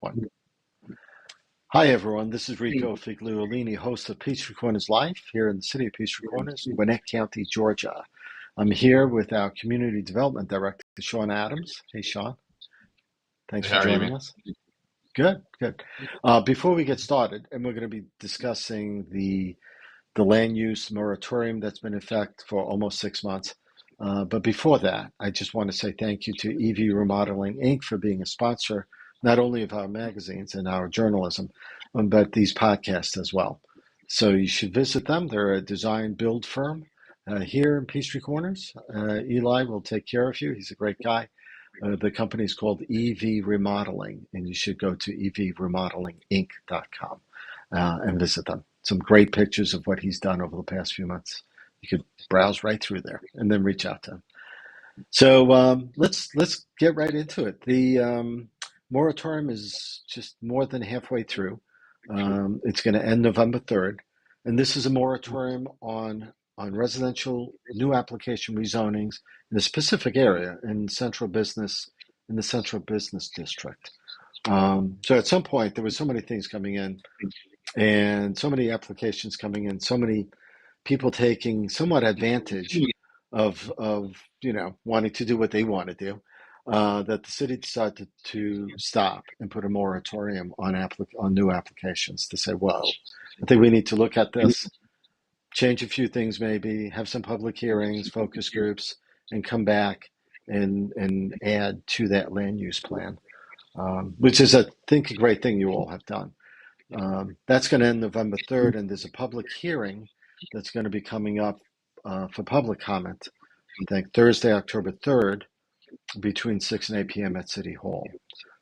One. Hi, everyone. This is Rico Figliolini, host of Peachtree Corners Life here in the city of Peachtree Corners, Gwinnett County, Georgia. I'm here with our Community Development Director, Shaun Adams. Hey, Shaun. Thanks for How are you, man? joining us. Good, good. Before we get started, and we're going to be discussing the land use moratorium that's been in effect for almost 6 months. But before that, I just want to say thank you to EV Remodeling Inc. for being a sponsor, not only of our magazines and our journalism, but these podcasts as well. So you should visit them. They're a design build firm here in Peachtree Corners. Eli will take care of you. He's a great guy. The company is called EV Remodeling, and you should go to evremodelinginc.com and visit them. Some great pictures of what he's done over the past few months. You could browse right through there and then reach out to him. So let's get right into it. The moratorium is just more than halfway through. It's going to end November 3rd, and this is a moratorium on residential new application rezonings in a specific area in the central business district. So at some point, there were so many things coming in and so many applications coming in, so many people taking somewhat advantage of wanting to do what they want to do, that the city decided to stop and put a moratorium on new applications to say, whoa, I think we need to look at this, change a few things, maybe have some public hearings, focus groups, and come back and add to that land use plan, which is, I think, a great thing you all have done. That's going to end November 3rd, and there's a public hearing that's going to be coming up for public comment, I think Thursday, October 3rd, between 6 and 8 p.m. at City Hall.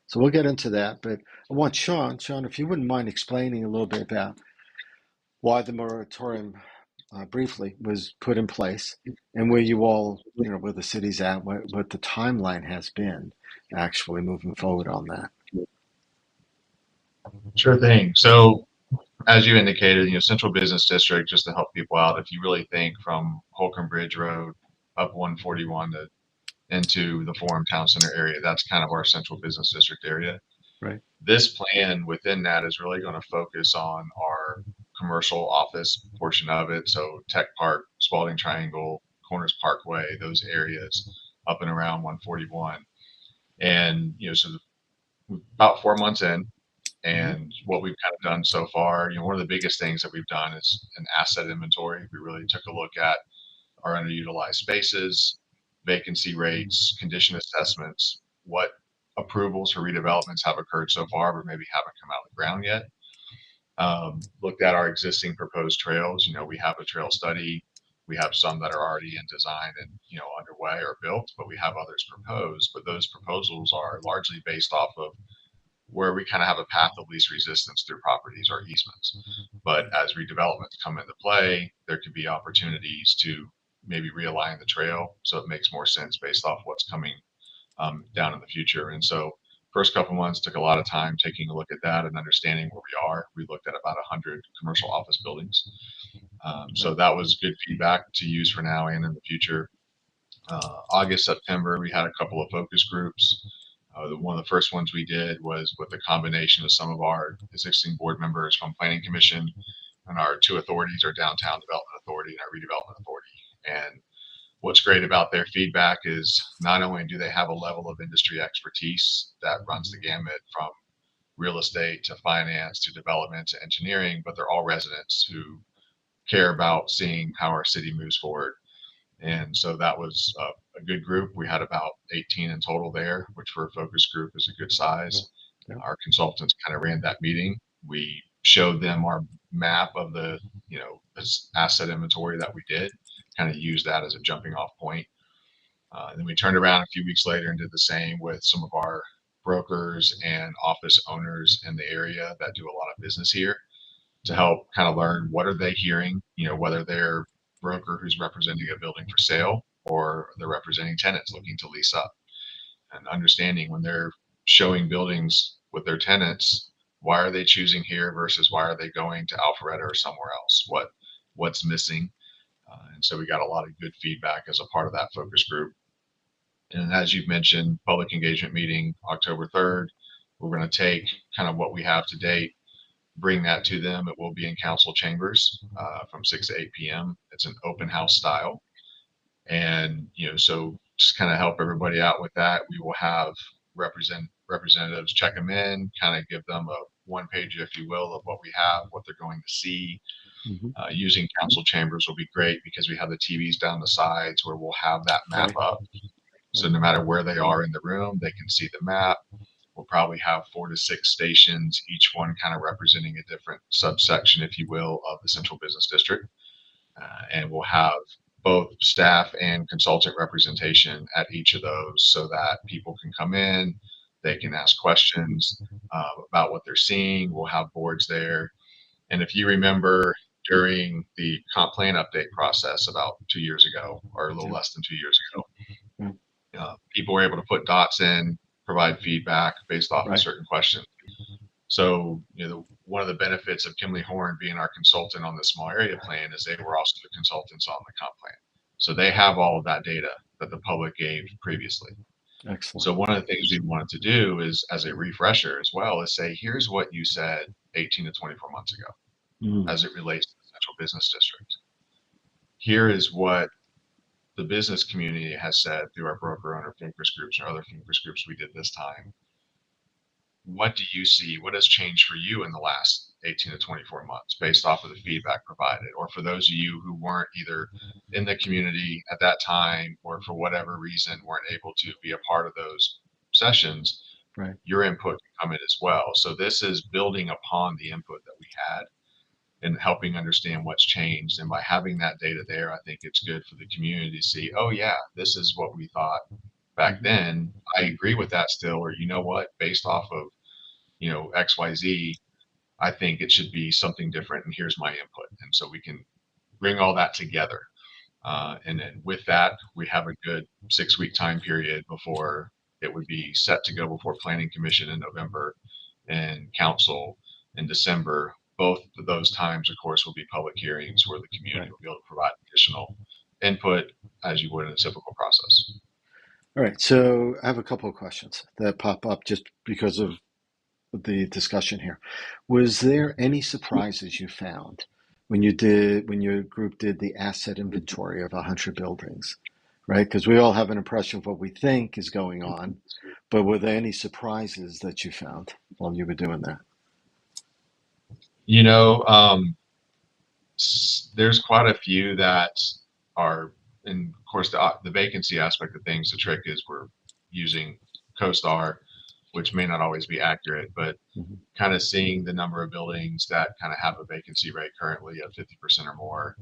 So we'll get into that, but I want Shaun, if you wouldn't mind explaining a little bit about why the moratorium briefly was put in place and where you all, where the city's at, what the timeline has been actually moving forward on that. Sure thing. So, as you indicated, Central Business District, just to help people out, if you really think from Holcomb Bridge Road up 141 to into the Forum Town Center area, that's kind of our Central Business District area. Right. This plan within that is really going to focus on our commercial office portion of it. So, Tech Park, Spalding Triangle, Corners Parkway, those areas up and around 141. And, so about 4 months in, and what we've kind of done so far, one of the biggest things that we've done is an asset inventory. We really took a look at our underutilized spaces, vacancy rates, condition assessments, what approvals for redevelopments have occurred so far, but maybe haven't come out of the ground yet. Looked at our existing proposed trails. We have a trail study. We have some that are already in design and underway or built, but we have others proposed. But those proposals are largely based off of where we kind of have a path of least resistance through properties or easements. But as redevelopments come into play, there could be opportunities to maybe realign the trail so it makes more sense based off what's coming down in the future. And so first couple months took a lot of time taking a look at that and understanding where we are. We looked at about 100 commercial office buildings. So that was good feedback to use for now and in the future. August, September, we had a couple of focus groups. One of the first ones we did was with a combination of some of our existing board members from Planning Commission, and our two authorities, our Downtown Development Authority and our Redevelopment Authority. And what's great about their feedback is not only do they have a level of industry expertise that runs the gamut from real estate to finance to development to engineering, but they're all residents who care about seeing how our city moves forward. And so that was a good group. We had about 18 in total there, which for a focus group is a good size. Yeah. Our consultants kind of ran that meeting. We showed them our map of the, this asset inventory that we did, kind of used that as a jumping off point. And then we turned around a few weeks later and did the same with some of our brokers and office owners in the area that do a lot of business here to help kind of learn what are they hearing, whether they're broker who's representing a building for sale or they're representing tenants looking to lease up, and understanding when they're showing buildings with their tenants, why are they choosing here versus why are they going to Alpharetta or somewhere else? What's missing? And so we got a lot of good feedback as a part of that focus group. And as you've mentioned, public engagement meeting October 3rd. We're going to take kind of what we have to date, bring that to them. It will be in council chambers from 6 to 8 p.m. It's an open house style. And, so just kind of help everybody out with that. We will have representatives check them in, kind of give them a one page, if you will, of what we have, what they're going to see. Hmm. Using council chambers will be great because we have the TVs down the sides where we'll have that map Right. up. So Right. no matter where they are in the room, they can see the map. We'll probably have 4 to 6 stations, each one kind of representing a different subsection, if you will, of the central business district. And we'll have both staff and consultant representation at each of those so that people can come in, they can ask questions about what they're seeing. We'll have boards there. And if you remember during the comp plan update process about 2 years ago, or a little Yeah. less than 2 years ago, Right. people were able to put dots in, provide feedback based off of Right. certain questions. So, one of the benefits of Kimley Horn being our consultant on the small area plan is they were also the consultants on the comp plan. So they have all of that data that the public gave previously. Excellent. So one of the things we wanted to do is, as a refresher as well, is say, here's what you said 18 to 24 months ago Mm. as it relates to the central business district. Here is what the business community has said through our broker owner focus groups or other focus groups we did this time. What do you see? What has changed for you in the last 18 to 24 months based off of the feedback provided? Or for those of you who weren't either in the community at that time or for whatever reason weren't able to be a part of those sessions, Right. your input can come in as well. So this is building upon the input that we had and helping understand what's changed. And by having that data there, I think it's good for the community to see, oh yeah, this is what we thought back Hmm. then. I agree with that still, or you know what, based off of XYZ, I think it should be something different, and here's my input. And so we can bring all that together. And then with that, we have a good 6 week time period before it would be set to go before Planning Commission in November and Council in December. Both of those times, of course, will be public hearings where the community Right. will be able to provide additional input as you would in a typical process. All right. So I have a couple of questions that pop up just because of the discussion here. Was there any surprises you found when your group did the asset inventory of 100 buildings, right? Because we all have an impression of what we think is going on, but were there any surprises that you found while you were doing that? You know, um, there's quite a few that are, and of course, the vacancy aspect of things. The trick is we're using CoStar, which may not always be accurate, but Hmm. kind of seeing the number of buildings that kind of have a vacancy rate currently of 50% or more.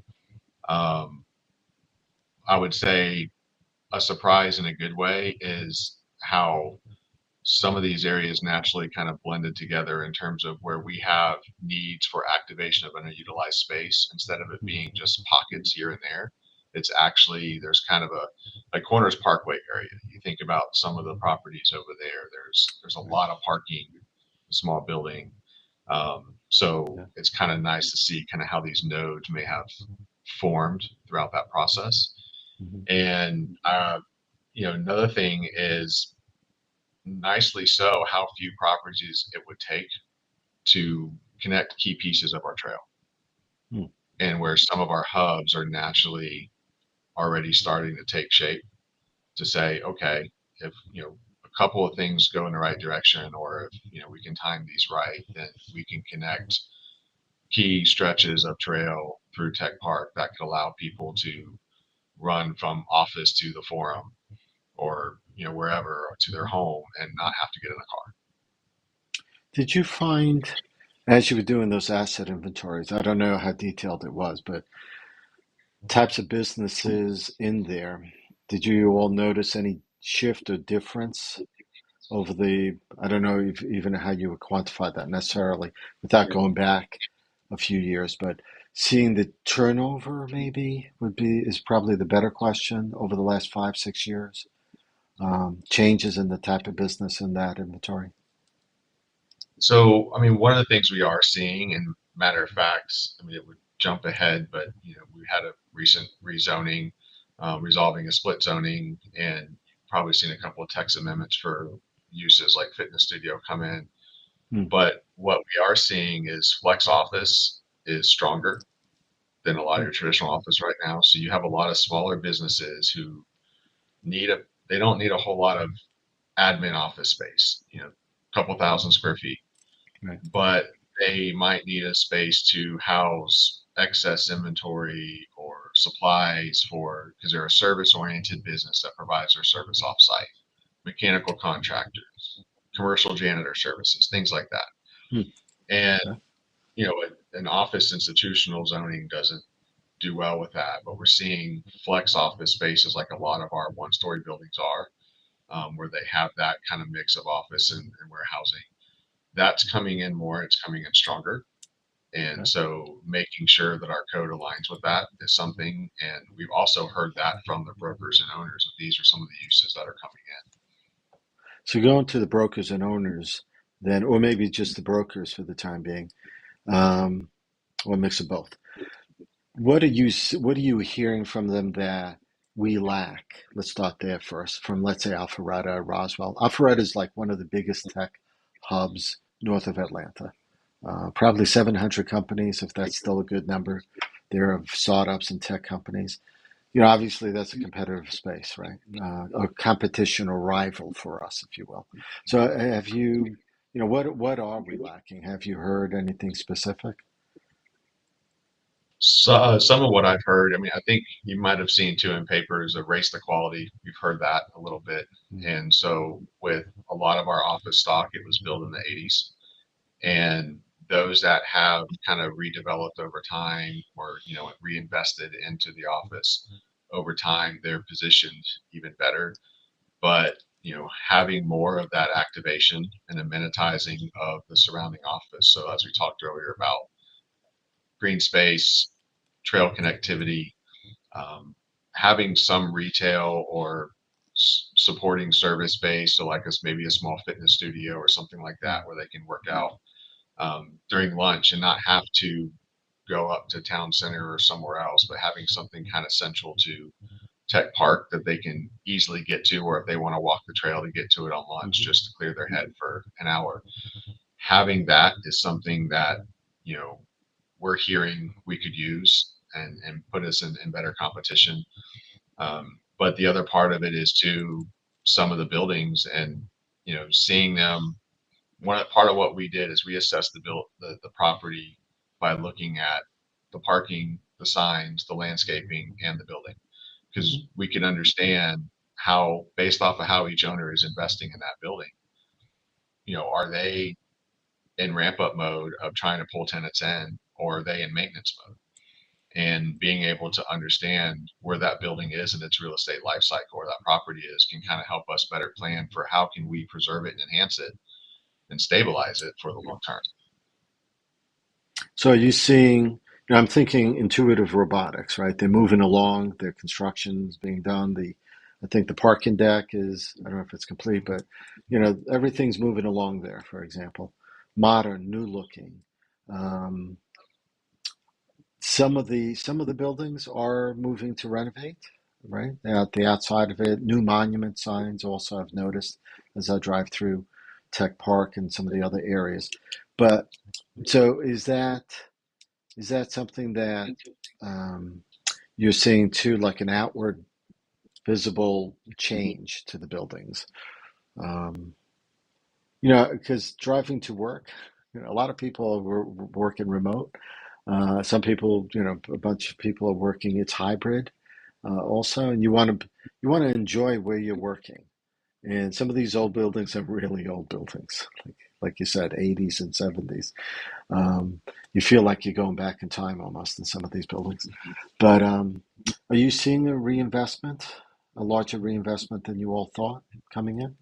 Um, I would say a surprise in a good way is how some of these areas naturally kind of blended together in terms of where we have needs for activation of underutilized space instead of it being just pockets here and there. It's actually there's kind of a Corners Parkway area. You think about some of the properties over there. There's a Right. lot of parking, small building. So Yeah. it's kind of nice to see kind of how these nodes may have formed throughout that process. Hmm. And another thing is nicely so how few properties it would take to connect key pieces of our trail Hmm. and where some of our hubs are naturally already starting to take shape to say okay, if a couple of things go in the right direction or if we can time these right, then we can connect key stretches of trail through Tech Park that could allow people to run from office to the forum or wherever to their home and not have to get in a car. Did you find, as you were doing those asset inventories, I don't know how detailed it was, but types of businesses in there, did you all notice any shift or difference over the, I don't know if, even how you would quantify that necessarily without going back a few years, but seeing the turnover maybe is probably the better question over the last 5, 6 years. Changes in the type of business in that inventory. So, I mean, one of the things we are seeing, and matter of fact, I mean, it would jump ahead, but we had a recent rezoning, resolving a split zoning, and probably seen a couple of text amendments for uses like fitness studio come in. Hmm. But what we are seeing is flex office is stronger than a lot of Hmm. your traditional office right now. So you have a lot of smaller businesses who need a they don't need a whole lot of admin office space, a couple thousand square feet, Right. but they might need a space to house excess inventory or supplies for because they're a service oriented business that provides their service off site, mechanical contractors, commercial janitor services, things like that. Hmm. And, Okay. an office institutional zoning doesn't do well with that, but we're seeing flex office spaces like a lot of our one-story buildings are, where they have that kind of mix of office and warehousing. That's coming in more. It's coming in stronger. And Okay. so making sure that our code aligns with that is something. And we've also heard that from the brokers and owners of these are some of the uses that are coming So going to the brokers and owners, then, or maybe just the brokers for the time being, um, or a mix of both. What are you hearing from them that we lack? Let's start there first. From, let's say, Alpharetta, Roswell. Alpharetta is like one of the biggest tech hubs north of Atlanta. Probably 700 companies, if that's still a good number. There are startups and tech companies. Obviously that's a competitive space, right? A competition or rival for us, if you will. So have you, what are we lacking? Have you heard anything specific? in. Some of what I've heard, I mean, I think you might have seen too in papers of race to quality. You've heard that a little bit. Mm. And so with a lot of our office stock, it was built in the 80s. And those that have kind of redeveloped over time or reinvested into the office over time, they're positioned even better. But having more of that activation and amenitizing of the surrounding office. So as we talked earlier about green space, trail connectivity, um, having some retail or supporting service space, so like us maybe a small fitness studio or something like that where they can work out during lunch and not have to go up to town center or somewhere else, but having something kind of central to Tech Park that they can easily get to, or if they want to walk the trail to get to it on lunch Mm-hmm. just to clear their head for an hour. Having that is something that, you know, we're hearing we could use and put us in better competition. But the other part of it is to some of the buildings and, seeing them one part of what we did is we assessed the property by looking at the parking, the signs, the landscaping, and the building, Mm-hmm. because we can understand how, based off of how each owner is investing in that building, are they in ramp up mode of trying to pull tenants in, or are they in maintenance mode? And being able to understand where that building is in its real estate life cycle, or that property is, can kind of help us better plan for how can we preserve it and enhance it and stabilize it for the long term. So are you seeing, I'm thinking intuitive robotics, right? They're moving along, their construction's being done. I think the parking deck is, I don't know if it's complete, but everything's moving along there, for example. Modern, new looking. Um, some of the buildings are moving to renovate, right? At the outside of it, new monument signs also I've noticed as I drive through Tech Park and some of the other areas. But so is that something that um, you're seeing too, like an outward visible change to the buildings? Um, because driving to work, a lot of people are working remote. Some people, a bunch of people are working. It's hybrid also, and you want to enjoy where you're working. And some of these old buildings are really old buildings, like you said, 80s and 70s. Um, you feel like you're going back in time almost in some of these buildings. But are you seeing a reinvestment, a larger reinvestment than you all thought coming in?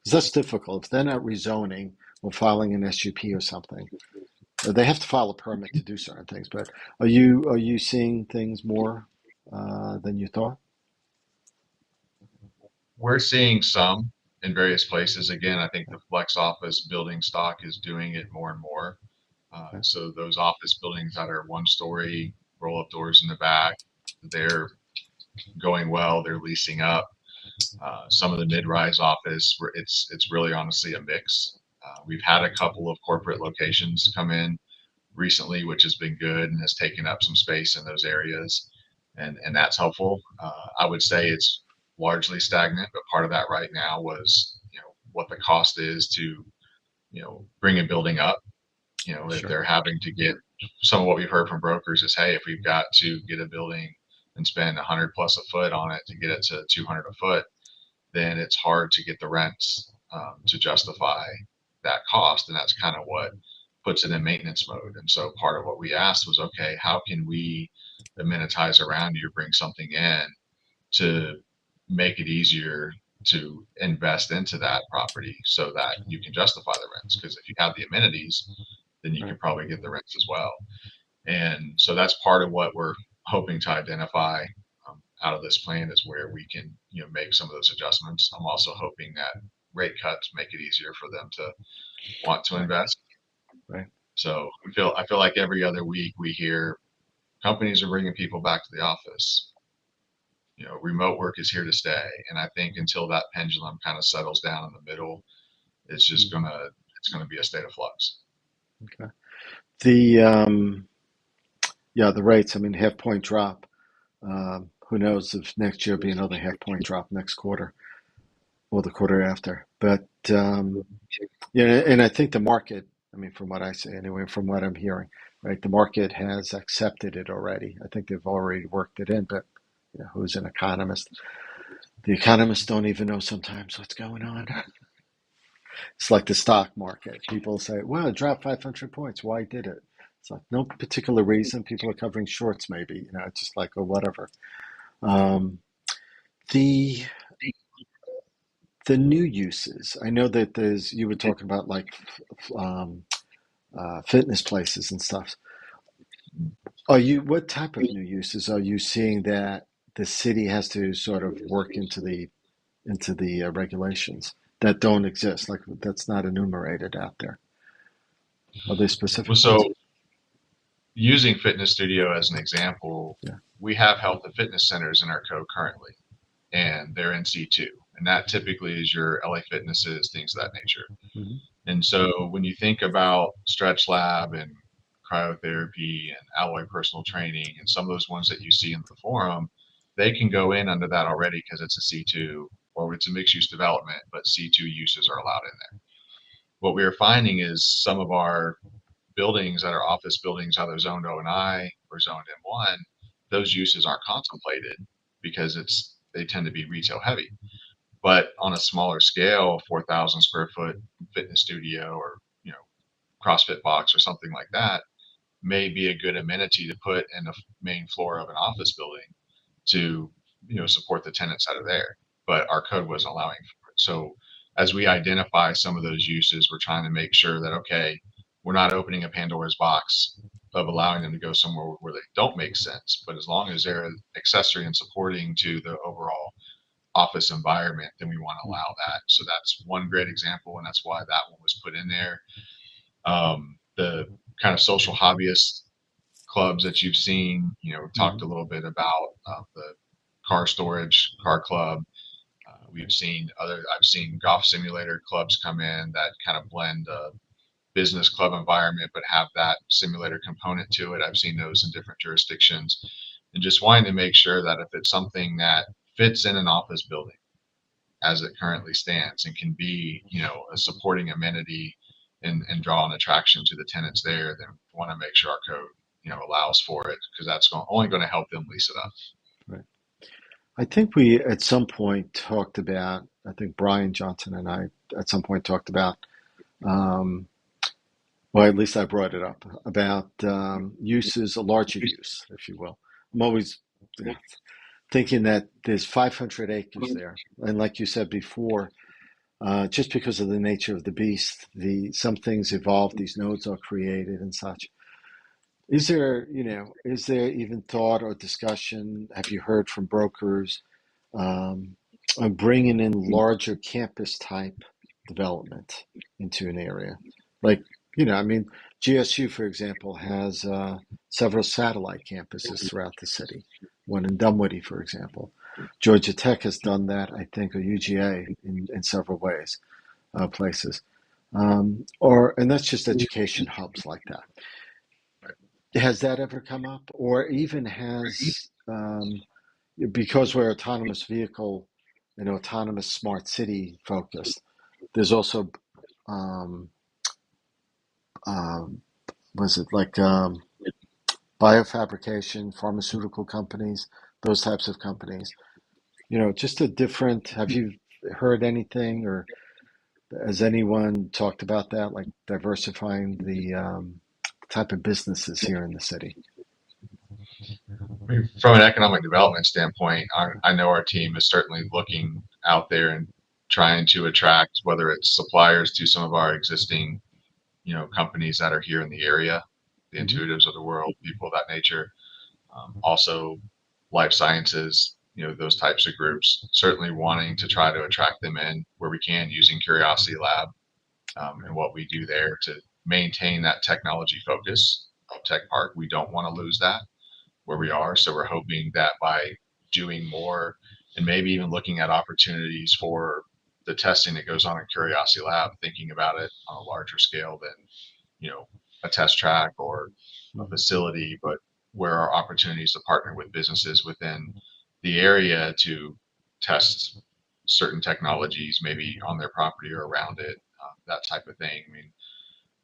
Because that's difficult. If they're not rezoning or filing an SUP or something, they have to file a permit to do certain things. But are you seeing things more than you thought? We're seeing some in various places. Again, I think the flex office building stock is doing it more and more. Okay. So those office buildings that are one story, roll up doors in the back, they're going well. They're leasing up. Some of the mid-rise office, where it's really honestly a mix. We've had a couple of corporate locations come in recently, which has been good and has taken up some space in those areas, and that's helpful. I would say it's largely stagnant, but part of that right now was what the cost is to bring a building up. If Sure. they're having to get some of what we've heard from brokers is, hey, if we've got to get a building and spend 100 plus a foot on it to get it to 200 a foot, then it's hard to get the rents to justify that cost. And that's kind of what puts it in maintenance mode. And so part of what we asked was, okay, how can we amenitize around you, bring something in to make it easier to invest into that property so that you can justify the rents? Because if you have the amenities, then you can Right. probably get the rents as well. And so that's part of what we're hoping to identify out of this plan is where we can, make some of those adjustments. I'm also hoping that rate cuts make it easier for them to want to Right. invest. Right. So I feel like every other week we hear companies are bringing people back to the office. Remote work is here to stay, and I think until that pendulum kind of settles down in the middle, it's gonna be a state of flux. Okay. The yeah, the rates. I mean, half point drop. Who knows if next year will be another half point drop next quarter or the quarter after. But yeah, and I think the market. I mean, from what I say anyway, from what I'm hearing, right, the market has accepted it already. I think they've already worked it in. But who's an economist? The economists don't even know sometimes what's going on. It's like the stock market. People say, well, it dropped 500 points. Why did it? It's like no particular reason. People are covering shorts, maybe. It's just like, or whatever. Um, the the new uses. I know that you were talking about like um, fitness places and stuff. What type of new uses are you seeing that the city has to sort of work into the regulations that don't exist? Like that's not enumerated out there. Are there Well, specific ones? so using fitness studio as an example, Yeah. we have health and fitness centers in our code currently, and they're in C2. And that typically is your LA Fitnesses, things of that nature. Hmm. And so when you think about Stretch Lab and cryotherapy and alloy personal training and some of those ones that you see in the forum, they can go in under that already because it's a C2 or it's a mixed use development, but C2 uses are allowed in there. What we are finding is some of our buildings that are office buildings, either zoned O and I or zoned M1, those uses aren't contemplated because they tend to be retail heavy. But on a smaller scale, 4,000 square foot fitness studio or CrossFit box or something like that may be a good amenity to put in the main floor of an office building to support the tenants that are there. But our code wasn't allowing for it. So as we identify some of those uses, we're trying to make sure that okay, we're not opening a Pandora's box of allowing them to go somewhere where they don't make sense. But as long as they're accessory and supporting to the overall office environment, then we want to allow that. So that's one great example, and that's why that one was put in there. The kind of social hobbyist clubs that you've seen, talked Hmm. a little bit about the car storage, car club. I've seen golf simulator clubs come in that kind of blend a business club environment, but have that simulator component to it. I've seen those in different jurisdictions and just wanting to make sure that if it's something that fits in an office building as it currently stands and can be, a supporting amenity and draw an attraction to the tenants there, then we want to make sure our code, allows for it because that's only going to help them lease it up. Right. I think we at some point talked about, I think Brian Johnson and I at some point talked about, um, well, at least I brought it up, about uses, a larger use, if you will. I'm always you know, thinking that there's 500 acres there. And like you said before, just because of the nature of the beast, some things evolve, these nodes are created and such. Is there even thought or discussion? Have you heard from brokers on bringing in larger campus type development into an area? Like, I mean, GSU, for example, has several satellite campuses throughout the city, one in Dunwoody, for example. Georgia Tech has done that, I think, or UGA in several ways, places. And that's just education hubs like that. Has that ever come up? Or even has, because we're autonomous vehicle and autonomous smart city focused, there's also, um, um, was it like biofabrication, pharmaceutical companies, those types of companies? Just a different, have you heard anything or has anyone talked about that, like diversifying the type of businesses here in the city? I mean, from an economic development standpoint, I know our team is certainly looking out there and trying to attract whether it's suppliers to some of our existing, companies that are here in the area, the Hmm. intuitives of the world, people of that nature. Also, life sciences, those types of groups, certainly wanting to try to attract them in where we can using Curiosity Lab and Right. what we do there to maintain that technology focus of Tech Park. We don't want to lose that where we are. So we're hoping that by doing more and maybe even looking at opportunities for the testing that goes on in Curiosity Lab, thinking about it on a larger scale than, you know, a test track or a Hmm. facility, but where are opportunities to partner with businesses within the area to test certain technologies, maybe on their property or around it, that type of thing. I mean,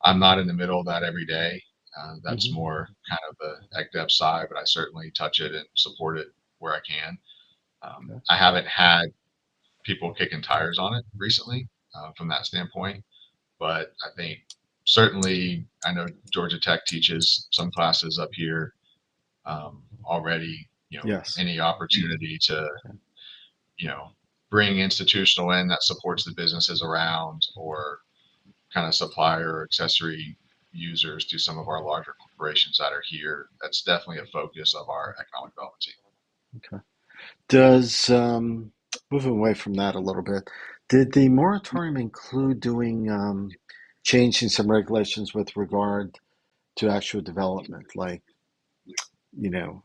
I'm not in the middle of that every day. That's Hmm. more kind of the ECDEP side, but I certainly touch it and support it where I can. Okay. I haven't had people kicking tires on it recently from that standpoint, but I think certainly I know Georgia Tech teaches some classes up here already. Yes. Any opportunity to Okay. you know bring institutional in that supports the businesses around or kind of supplier or accessory users to some of our larger corporations that are here. That's definitely a focus of our economic development team. Okay. Does, moving away from that a little bit, did the moratorium include doing, changing some regulations with regard to actual development, you know,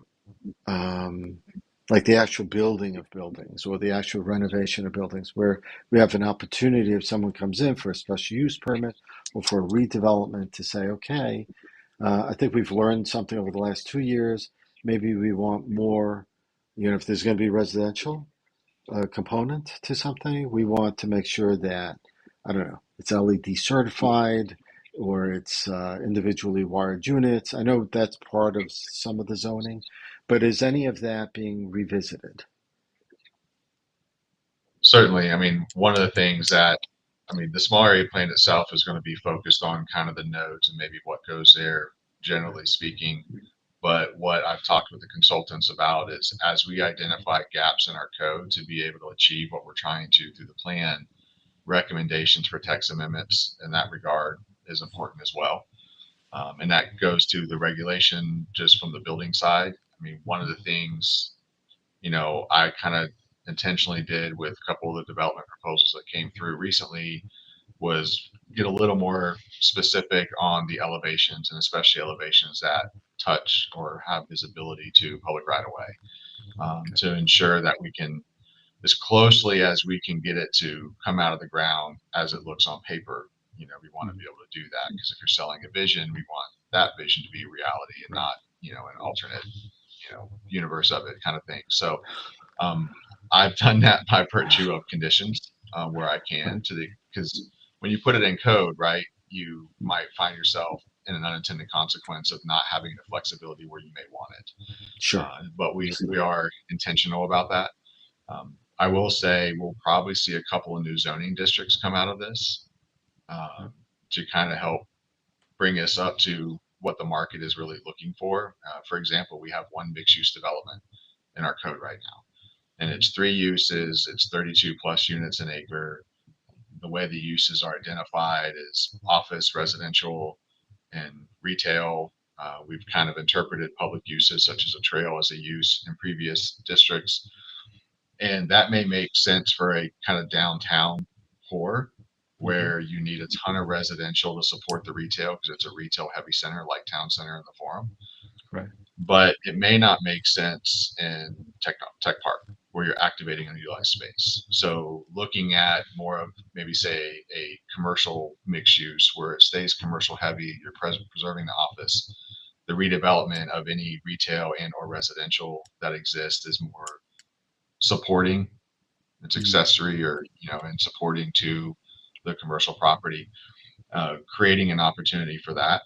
um, like the actual building of buildings or the actual renovation of buildings, where we have an opportunity if someone comes in for a special use permit or for a redevelopment to say, okay, I think we've learned something over the last 2 years. Maybe we want more, if there's going to be residential component to something, we want to make sure that, I don't know, it's LED certified or it's individually wired units. I know that's part of some of the zoning, but is any of that being revisited? Certainly, I mean, one of the things that, I mean, the small area plan itself is going to be focused on kind of the nodes and maybe what goes there, Right. generally speaking. But what I've talked with the consultants about is as we identify gaps in our code to be able to achieve what we're trying to through the plan, recommendations for text amendments in that regard is important as well. And that goes to the regulation just from the building side. I mean, one of the things, I kind of intentionally did with a couple of the development proposals that came through recently was get a little more specific on the elevations and especially elevations that touch or have visibility to public right of way Okay. to ensure that we can as closely as we can get it to come out of the ground as it looks on paper. We want to Mhm. be able to do that because if you're selling a vision, we want that vision to be reality and Right. not, an alternate, universe of it kind of thing. So um, I've done that by virtue of conditions where I can Right. to the because when you put it in code, right, you might find yourself in an unintended consequence of not having the flexibility where you may want it. Sure. But we are intentional about that. I will say we'll probably see a couple of new zoning districts come out of this Yeah. um, to kind of help bring us up to what the market is really looking for. For example, we have one mixed use development in our code right now, and Mhm. it's three uses, it's 32 plus units an acre. The way the uses are identified is office, residential, and retail. We've kind of interpreted public uses such as a trail as a use in previous districts and that may make sense for a kind of downtown core Mhm. where you need a ton of residential to support the retail because it's a retail heavy center like town center in the forum Right. but it may not make sense in tech park where where you're activating unutilized space. So looking at more of maybe say a commercial mixed use where it stays commercial heavy, you're preserving the office. The redevelopment of any retail and or residential that exists is more supporting, it's Mm. accessory or and supporting to the commercial property, creating an opportunity for that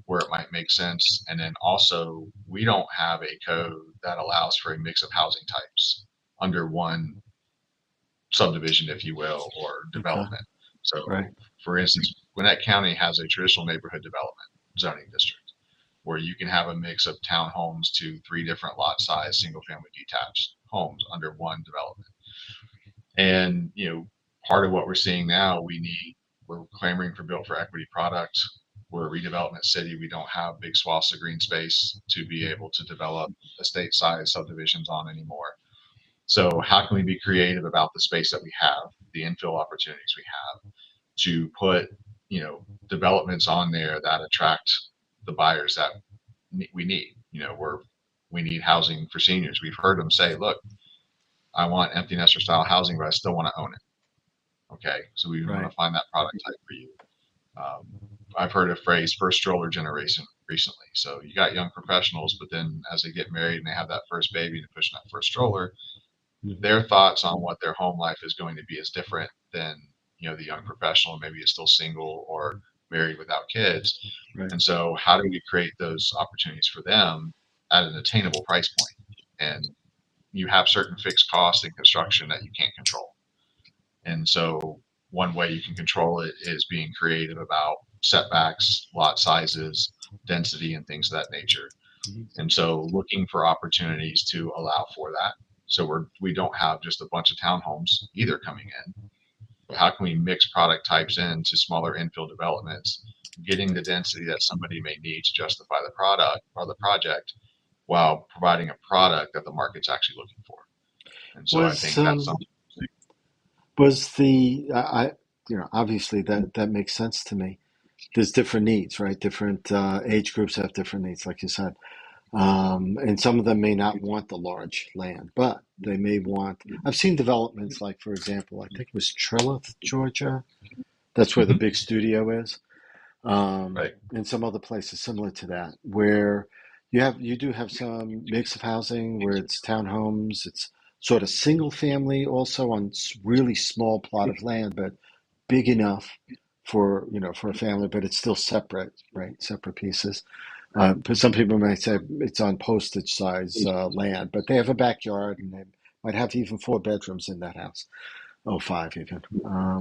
where it might make sense. And then also, we don't have a code that allows for a mix of housing types under one subdivision, if you will, or Okay. development. So, Right. for instance, Gwinnett County has a traditional neighborhood development zoning district where you can have a mix of townhomes to 3 different lot size single family detached homes under one development. And part of what we're seeing now, we're clamoring for built for equity product. We're a redevelopment city. We don't have big swaths of green space to be able to develop estate size subdivisions on anymore. So how can we be creative about the space that we have, the infill opportunities we have to put, developments on there that attract the buyers that we need? We need housing for seniors. We've heard them say, look, I want empty nester style housing, but I still want to own it. Okay, so we want Right. to find that product type for you. Um, I've heard a phrase first stroller generation recently. So you got young professionals, but then as they get married and they have that first baby and they're pushing that first stroller, Mhm. their thoughts on what their home life is going to be is different than the young professional. Maybe is still single or married without kids. Right. And so how do we create those opportunities for them at an attainable price point? And you have certain fixed costs in construction that you can't control. And so one way you can control it is being creative about setbacks, lot sizes, density, and things of that nature. Mhm. And so looking for opportunities to allow for that. So we don't have just a bunch of townhomes either coming in, but how can we mix product types into smaller infill developments, getting the density that somebody may need to justify the product or the project while providing a product that the market's actually looking for. And so I Was think that's something. was the obviously that makes sense to me. There's different needs, right? Different age groups have different needs, like you said. And some of them may not want the large land, but they may want. I've seen developments like, for example, I think it was Trilith, Georgia. That's where the Mhm. big studio is. Right. And some other places similar to that, where you do have some mix of housing where it's townhomes, it's sort of single family, also on really small plot of land, but big enough for for a family, but it's still separate, right? Separate pieces. But some people might say it's on postage size land, but they have a backyard and they might have even 4 bedrooms in that house. Oh, 5 even,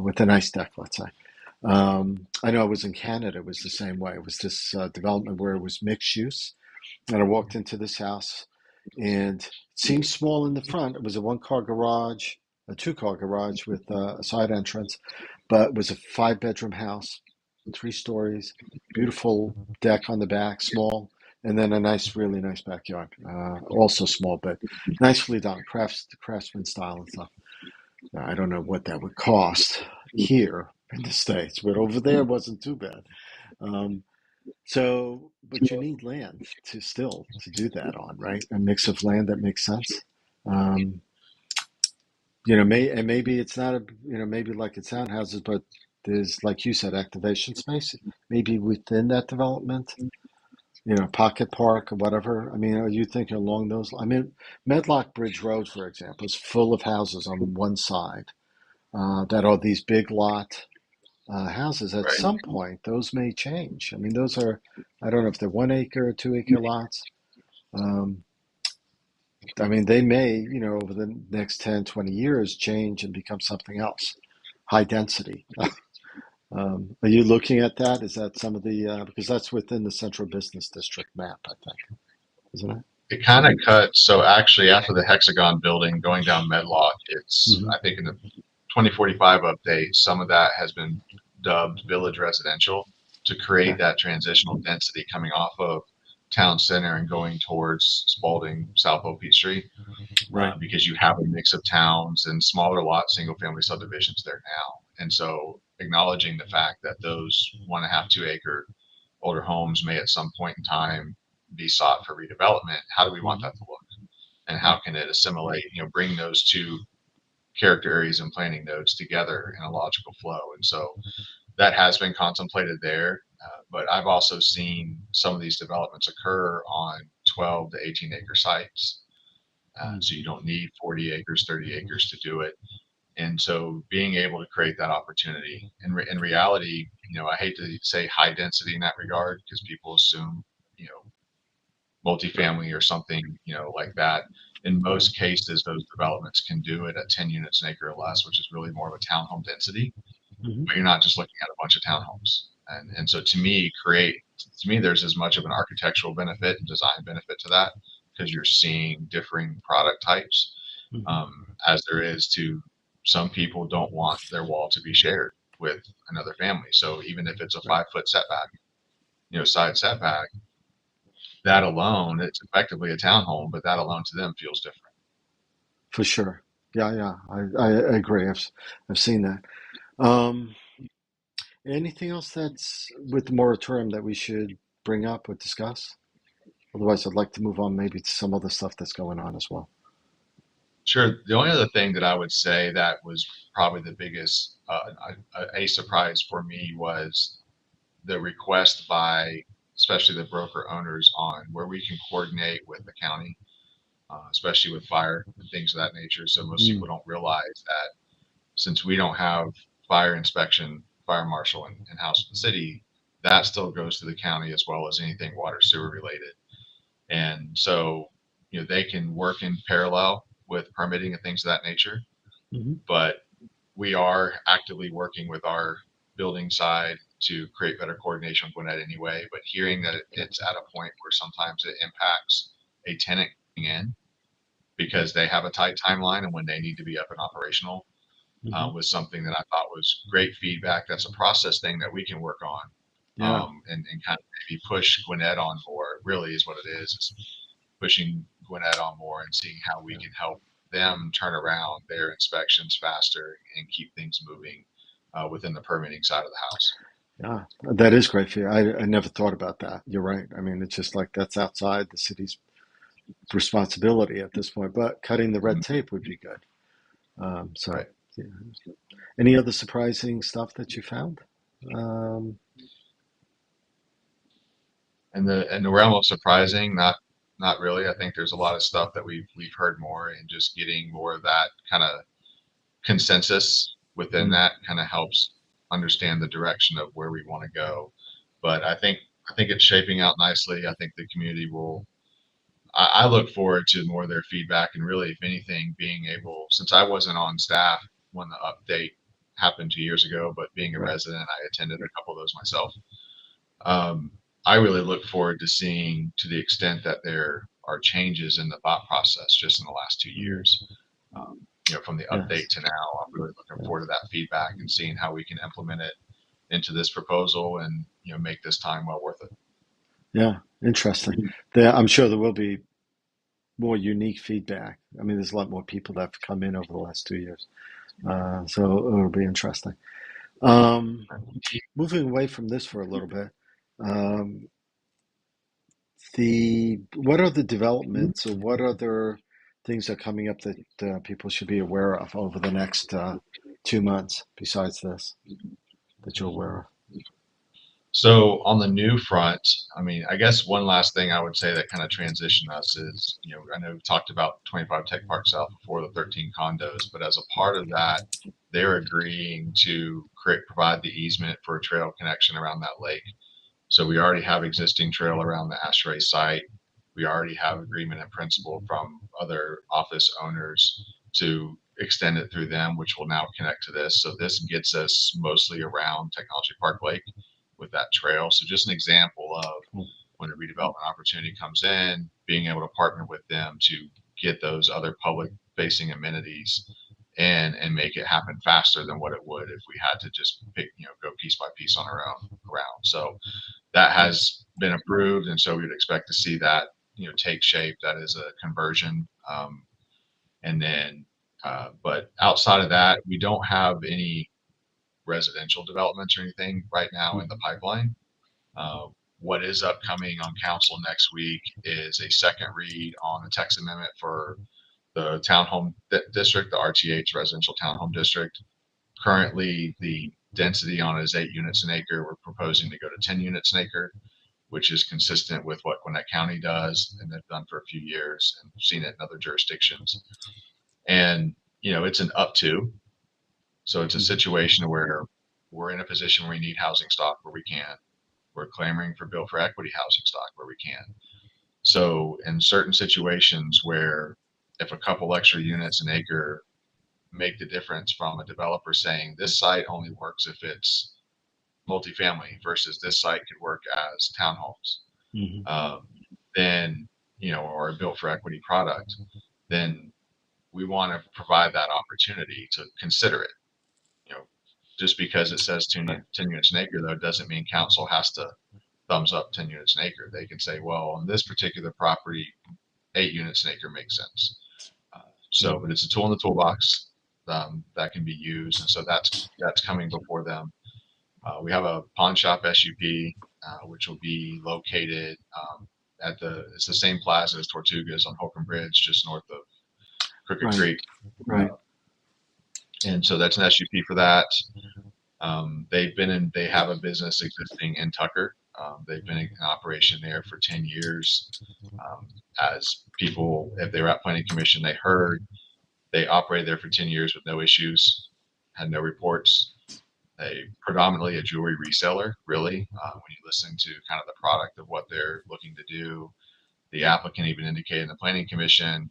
with a nice deck, let's say. I know it was in Canada, it was the same way. It was this development where it was mixed use. And I walked into this house and it seemed small in the front. It was a 1 car garage, a 2 car garage with a side entrance, but it was a 5 bedroom house, 3 stories, beautiful deck on the back, small, and then a nice, really nice backyard. Also small, but nicely done, craftsman style and stuff. Now, I don't know what that would cost here in the States, but over there it wasn't too bad. Um, but you need land to do that on, right? A mix of land that makes sense. Um, and maybe it's not maybe like it's townhouses, but there's, like you said, activation space. Maybe within that development, pocket park or whatever. I mean, are you thinking along those? I mean, Medlock Bridge Road, for example, is full of houses on one side that are these big lot houses. At Right. some point, those may change. I mean, those are, I don't know if they're 1 acre or 2 acre lots. Um, I mean, they may, over the next 10, 20 years, change and become something else. High density. Are you looking at that? Is that some of the, because that's within the central business district map, I think, isn't it? It kind of cuts. So actually, after the Hexagon building going down Medlock, it's Hmm. I think in the 2045 update, some of that has been dubbed village residential to create Okay. that transitional density coming off of town center and going towards Spalding, South Oak Peachtree, Right. because you have a mix of towns and smaller lot single family subdivisions there now. And so acknowledging the fact that those 1.5, 2 acre older homes may at some point in time be sought for redevelopment, how do we want Hmm. that to look? and how can it assimilate, bring those two character areas and planning nodes together in a logical flow. And so that has been contemplated there. But I've also seen some of these developments occur on 12 to 18 acre sites. Mm. So you don't need 40 acres, 30 acres to do it. And so being able to create that opportunity in reality, I hate to say high density in that regard because people assume, you know, multifamily or something, like that. In most cases, those developments can do it at 10 units an acre or less, which is really more of a townhome density, Hmm. but you're not just looking at a bunch of townhomes. And so to me, there's as much of an architectural benefit and design benefit to that because you're seeing differing product types, Hmm. as there is to some people don't want their wall to be shared with another family. So even if it's a Right. 5 foot setback, side setback, that alone, it's effectively a townhome, but that alone to them feels different. For sure. Yeah, yeah. I agree. I've seen that. Um, Anything else that's with the moratorium that we should bring up or discuss? Otherwise, I'd like to move on maybe to some other stuff that's going on as well. Sure. The only other thing that I would say that was probably the biggest a surprise for me was the request by especially the broker owners on where we can coordinate with the county, especially with fire and things of that nature. So most Mm. people don't realize that since we don't have fire inspection, fire marshal in house with the city, that still goes to the county as well as anything water sewer related. And so, they can work in parallel with permitting and things of that nature, Hmm. but we are actively working with our building side to create better coordination with Gwinnett anyway. But hearing that it's at a point where sometimes it impacts a tenant coming in because they have a tight timeline and when they need to be up and operational, Hmm. was something that I thought was great feedback. That's a process thing that we can work on, Yeah, and kind of maybe push Gwinnett on board. Really, is what it is pushing Gwinnett on board and seeing how we yeah, can help them turn around their inspections faster and keep things moving within the permitting side of the house. yeah. That is great for you. I never thought about that. You're right. I mean, it's just like that's outside the city's responsibility at this point, but cutting the red Mhm. tape would be good. So, Right. yeah. Any other surprising stuff that you found? Um, And the realm of surprising, not really. I think there's a lot of stuff that we've heard more, and just getting more of that kind of consensus within mm, that kind of helps understand the direction of where we want to go. But I think it's shaping out nicely. I think the community will. I look forward to more of their feedback, and really, if anything, being able, since I wasn't on staff when the update happened 2 years ago, but being a right. resident, I attended a couple of those myself. Um, I really look forward to seeing, to the extent that there are changes in the thought process just in the last two Mm, years. From the update yes. to now, I'm really looking Yeah. forward to that feedback and seeing how we can implement it into this proposal and make this time well worth it. Yeah. Interesting. I'm sure there will be more unique feedback. I mean, there's a lot more people that have come in over the last 2 years. So it'll be interesting. Um, Moving away from this for a little bit, um, the what are the developments or what other things are coming up that people should be aware of over the next 2 months besides this that you're aware of? So on the new front, I mean, I guess one last thing I would say that kind of transition us is, I know we've talked about 25 Tech Park South before, the 13 condos, but as a part of that, they're agreeing to provide the easement for a trail connection around that lake. So we already have existing trail around the Ashray site. We already have agreement in principle from other office owners to extend it through them, which will now connect to this. So this gets us mostly around Technology Park Lake with that trail. So just an example of Cool. when a redevelopment opportunity comes in, being able to partner with them to get those other public facing amenities and make it happen faster than what it would if we had to just go piece by piece on our own around. So that Yeah. has been approved, and so we would expect to see that take shape. That is a conversion, and then, but outside of that, we don't have any residential developments or anything right now in the Mhm. pipeline. Uh, what is upcoming on council next week is a second read on the text amendment for the townhome district, the RTH residential townhome district. Currently, the density on it is 8 units an acre. We're proposing to go to 10 units an acre, which is consistent with what Gwinnett County does and they've done for a few years and seen it in other jurisdictions. And, it's an up to. So it's a situation where we're in a position where we need housing stock where we can. We're clamoring for bill for equity housing stock where we can. So in certain situations where if a couple extra units an acre make the difference from a developer saying this site only works if it's multifamily versus this site could work as townhomes, Hmm. um, then, or a built for equity product, then we want to provide that opportunity to consider it. You know, just because it says 10 units an acre, though, doesn't mean council has to thumbs up 10 units an acre. They can say, well, on this particular property, 8 units an acre makes sense. But it's a tool in the toolbox that can be used, and so that's coming before them. We have a pawn shop SUP, which will be located it's the same plaza as Tortugas on Holcomb Bridge, just north of Crooked Right, Creek. right, And so that's an SUP for that. They have a business existing in Tucker. They've been in operation there for 10 years. As people, if they were at planning commission, they heard they operated there for 10 years with no issues, had no reports. They predominantly a jewelry reseller, really. When you listen to kind of the product of what they're looking to do, the applicant even indicated in the planning commission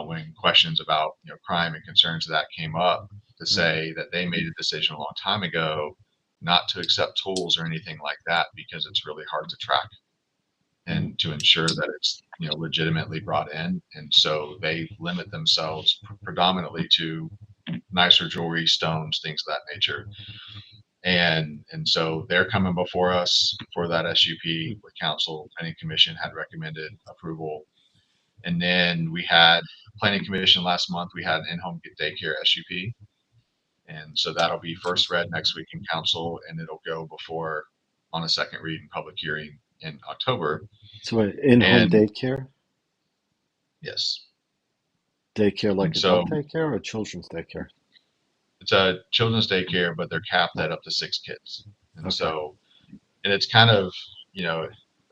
when questions about crime and concerns of that came up to say that they made a decision a long time ago not to accept tools or anything like that because it's really hard to track and to ensure that it's legitimately brought in, and so they limit themselves predominantly to nicer jewelry, stones, things of that nature. And so they're coming before us for that SUP with council. Planning commission had recommended approval. And then we had planning commission last month, we had an in-home daycare SUP. And so that'll be first read next week in council, and it'll go before on a second read and public hearing in October. So in-home And daycare, yes, daycare like and so adult daycare or children's daycare? it's a children's daycare, but they're capped at up to 6 kids. And Okay. so, and it's kind of,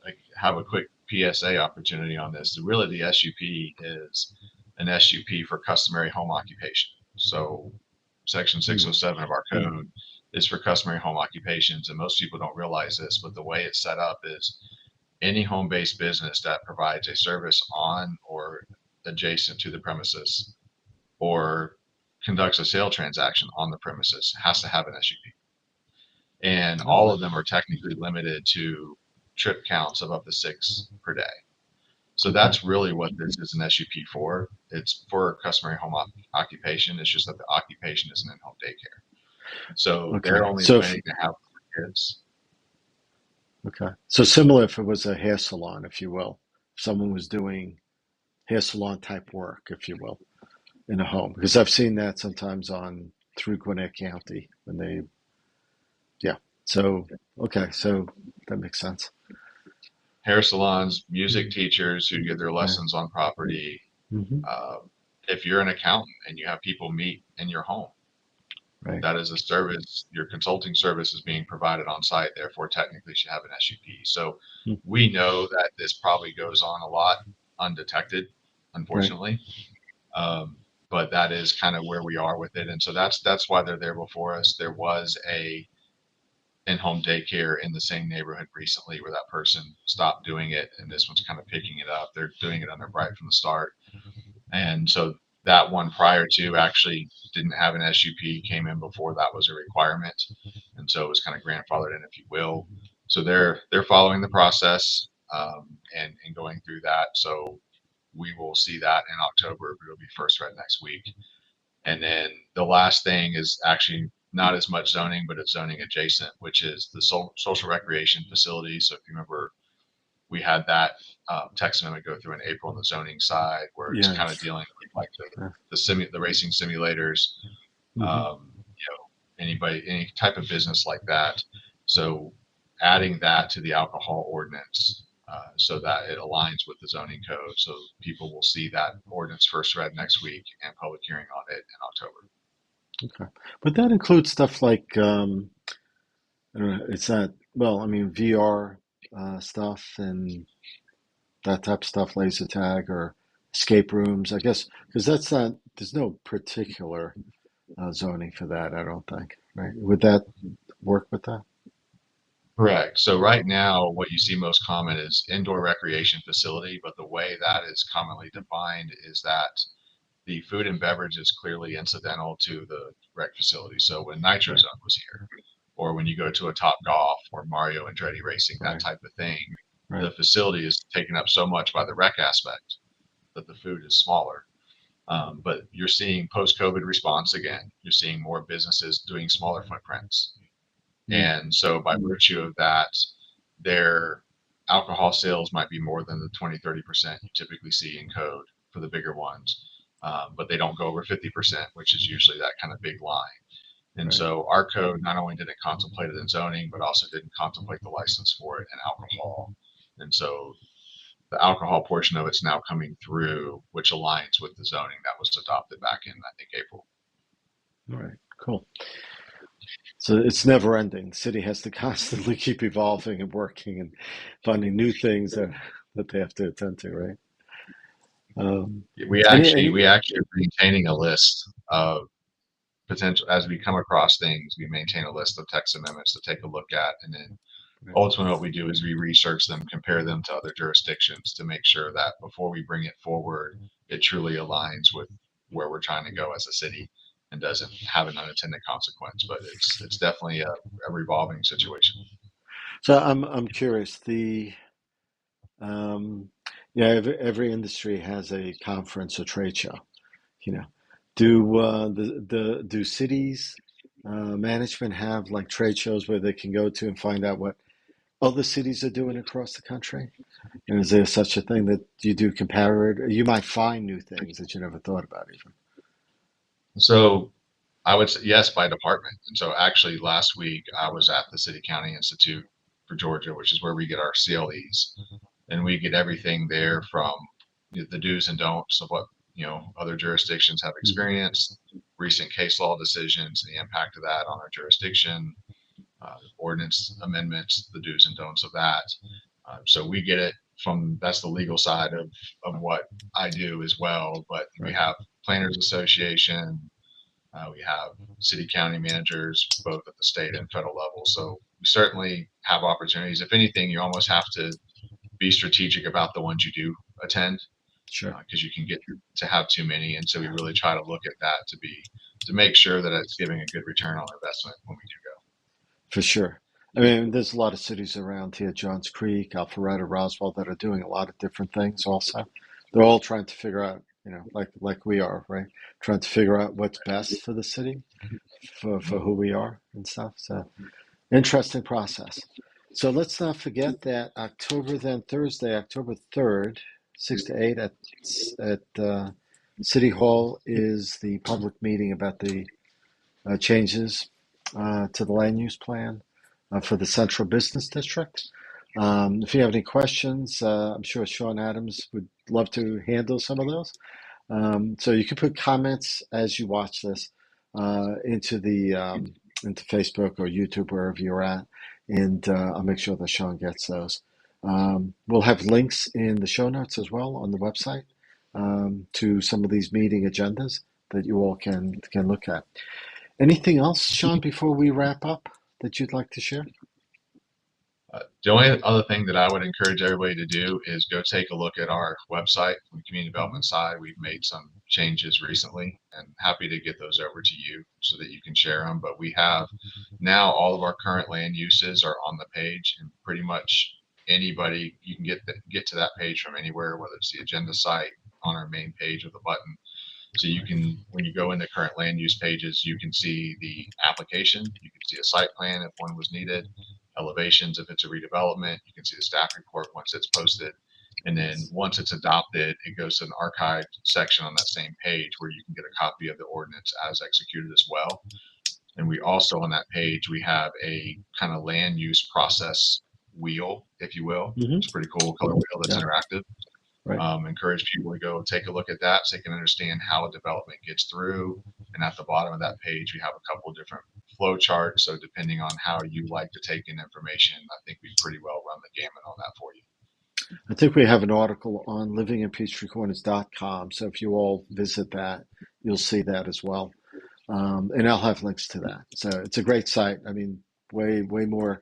like have a quick PSA opportunity on this. Really, the SUP is an SUP for customary home occupation. So, Section 607 of our code is for customary home occupations, and most people don't realize this, but the way it's set up is any home-based business that provides a service on or adjacent to the premises or conducts a sale transaction on the premises has to have an SUP. And all Oh, of them are technically limited to trip counts of up to 6 per day. So okay. that's really what this is an SUP for. It's for customary home occupation. It's just that the occupation is an in-home daycare. So Okay. they're only So, planning to have 4 kids. okay. So similar if it was a hair salon, if you will. Someone was doing hair salon type work, if you will, in a home. Because I've seen that sometimes on through Gwinnett County when they, yeah. So, okay. So that makes sense. Hair salons, music teachers who give their Right. lessons on property. Hmm. Uh, if you're an accountant and you have people meet in your home, Right. that is a service. Your consulting service is being provided on site, therefore technically should have an SUP. So Mm. we know that this probably goes on a lot undetected, Right. unfortunately. Um, but that is kind of where we are with it, and so that's why they're there before us. There was a in-home daycare in the same neighborhood recently where that person stopped doing it, and this one's kind of picking it up. They're doing it under right from the start, and so that one prior to actually didn't have an SUP, came in before that was a requirement, and so it was kind of grandfathered in, if you will. So they're following the process and going through that. So we will see that in October, but it'll be first read next week. And then the last thing is actually not as much zoning, but it's zoning adjacent, which is the social recreation facility. So if you remember, we had that text amendment go through in April on the zoning side, where it's kind of Yes. dealing with like Yeah. the racing simulators, Hmm. anybody, any type of business like that. So adding that to the alcohol ordinance so that it aligns with the zoning code. So people will see that ordinance first read next week and public hearing on it in October. Okay. But that includes stuff like, I don't know, it's not, well, I mean, VR stuff and that type of stuff, laser tag or escape rooms, I guess, because that's not, there's no particular zoning for that, I don't think, right? Would that work with that? Correct. So right now, what you see most common is indoor recreation facility, but the way that is commonly defined is that the food and beverage is clearly incidental to the rec facility. So when Nitro Right, Zone was here, or when you go to a Top Golf or Mario Andretti Racing, that right, type of thing, right, the facility is taken up so much by the rec aspect that the food is smaller. But you're seeing post-COVID response again. You're seeing more businesses doing smaller footprints. mm, And so by virtue of that, their alcohol sales might be more than the 20-30% you typically see in code for the bigger ones. But they don't go over 50%, which is usually that kind of big line. And right. so our code not only didn't contemplate it in zoning, but also didn't contemplate the license for it in alcohol. And so the alcohol portion of it's now coming through, which aligns with the zoning that was adopted back in, I think, April. All right, cool. So it's never ending. The city has to constantly keep evolving and working and finding new things that they have to attend to, right? Um, We any, actually any, we actually are maintaining a list of potential as we come across things. We maintain a list of text amendments to take a look at, and then right, ultimately what we do is we research them, compare them to other jurisdictions to make sure that before we bring it forward, it truly aligns with where we're trying to go as a city and doesn't have an unintended consequence. But it's definitely a revolving situation. so I'm curious. Um, yeah, every industry has a conference or trade show. You know, do the do cities management have like trade shows where they can go to and find out what other cities are doing across the country? And is there such a thing that you do comparative? You might find new things that you never thought about even. So I would say yes by department. And so actually last week I was at the City County Institute for Georgia, which is where we get our CLEs, and we get everything there from the do's and don'ts of what other jurisdictions have experienced, recent case law decisions, the impact of that on our jurisdiction, ordinance amendments, the do's and don'ts of that. So we get it from that's the legal side of what I do as well. But we Right. have planners association, we have city county managers both at the state and federal level. So we certainly have opportunities. If anything, you almost have to be strategic about the ones you do attend Sure. because you can get to have too many. And so we really try to look at that to make sure that it's giving a good return on investment when we do go. For sure. I mean, there's a lot of cities around here, Johns Creek, Alpharetta, Roswell, that are doing a lot of different things also. They're all trying to figure out, like we are, right? Trying to figure out what's best for the city, for who we are and stuff. So interesting process. So let's not forget that October, then Thursday, October 3rd, 6 to 8 at City Hall is the public meeting about the changes to the land use plan for the Central Business District. If you have any questions, I'm sure Shaun Adams would love to handle some of those. So you can put comments as you watch this into the into Facebook or YouTube, wherever you're at, and I'll make sure that Shaun gets those. We'll have links in the show notes as well on the website to some of these meeting agendas that you all can look at. Anything else, Shaun, before we wrap up that you'd like to share? The only other thing that I would encourage everybody to do is go take a look at our website from the community development side. We've made some changes recently and happy to get those over to you so that you can share them. But we have now all of our current land uses are on the page, and pretty much anybody you can get to that page from anywhere, whether it's the agenda site on our main page with a button. So you can, when you go into current land use pages, you can see the application, you can see a site plan if one was needed, elevations if it's a redevelopment, you can see the staff report once it's posted. And then once it's adopted, it goes to an archived section on that same page where you can get a copy of the ordinance as executed as well. And we also on that page we have a kind of land use process wheel, if you will. Hmm. It's a pretty cool color wheel that's Yeah, interactive. right. Encourage people to go take a look at that so they can understand how a development gets through. And at the bottom of that page, we have a couple of different flow charts. So depending on how you like to take in information, I think we pretty well run the gamut on that for you. I think we have an article on livinginpeachtreecorners.com. So if you all visit that, you'll see that as well. And I'll have links to that. So it's a great site. I mean, way more,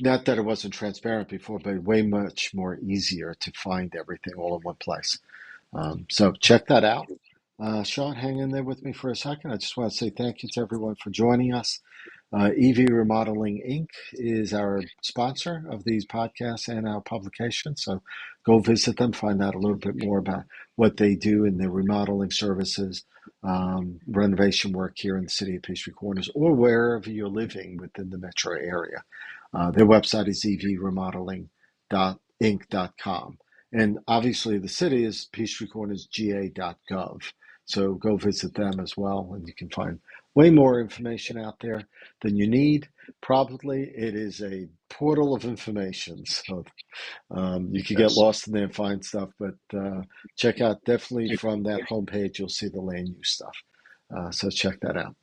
not that it wasn't transparent before, but way much more easier to find everything all in one place. So check that out. Shaun, hang in there with me for a second. I just want to say thank you to everyone for joining us. EV Remodeling Inc. is our sponsor of these podcasts and our publications. So go visit them, find out a little bit more about what they do in their remodeling services, renovation work here in the city of Peachtree Corners, or wherever you're living within the metro area. Their website is evremodeling.inc.com. And obviously, the city is peachtreecornersga.gov. So go visit them as well, and you can find way more information out there than you need. Probably it is a portal of information, so you could get Yes. lost in there and find stuff. But check out definitely from that homepage, you'll see the land use stuff. So check that out.